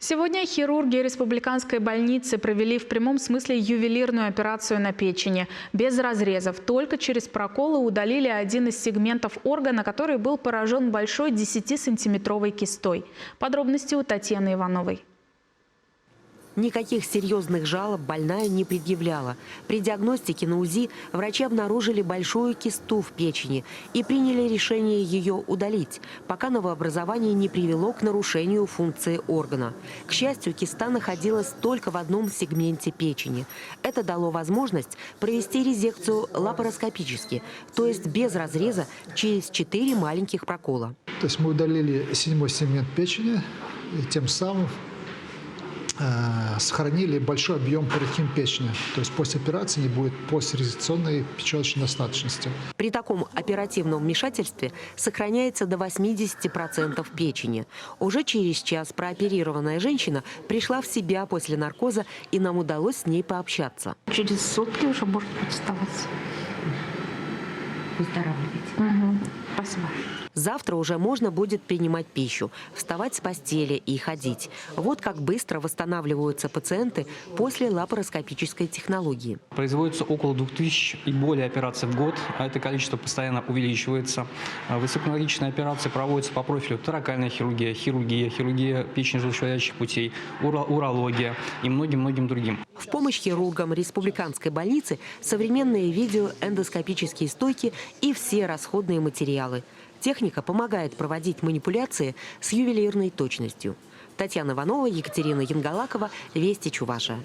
Сегодня хирурги республиканской больницы провели в прямом смысле ювелирную операцию на печени. Без разрезов, только через проколы удалили один из сегментов органа, который был поражен большой 10-сантиметровой кистой. Подробности у Татьяны Ивановой. Никаких серьезных жалоб больная не предъявляла. При диагностике на УЗИ врачи обнаружили большую кисту в печени и приняли решение ее удалить, пока новообразование не привело к нарушению функции органа. К счастью, киста находилась только в одном сегменте печени. Это дало возможность провести резекцию лапароскопически, то есть без разреза, через 4 маленьких прокола. То есть мы удалили 7-й сегмент печени и тем самым сохранили большой объем паренхим печени. То есть после операции не будет послерезекционной печеночной достаточности. При таком оперативном вмешательстве сохраняется до 80% печени. Уже через час прооперированная женщина пришла в себя после наркоза, и нам удалось с ней пообщаться. Через сутки уже может быть вставать. Выздоравливать. Угу. Спасибо. Завтра уже можно будет принимать пищу, вставать с постели и ходить. Вот как быстро восстанавливаются пациенты после лапароскопической технологии. Производится около 2000 и более операций в год, а это количество постоянно увеличивается. Высоконагрузочные операции проводятся по профилю таракальная хирургия, хирургия печени желчевыводящих путей, урология и многим-многим другим. В помощь хирургам республиканской больницы современные видеоэндоскопические стойки и все расходные материалы. Техника помогает проводить манипуляции с ювелирной точностью. Татьяна Иванова, Екатерина Янгалакова, Вести Чувашия.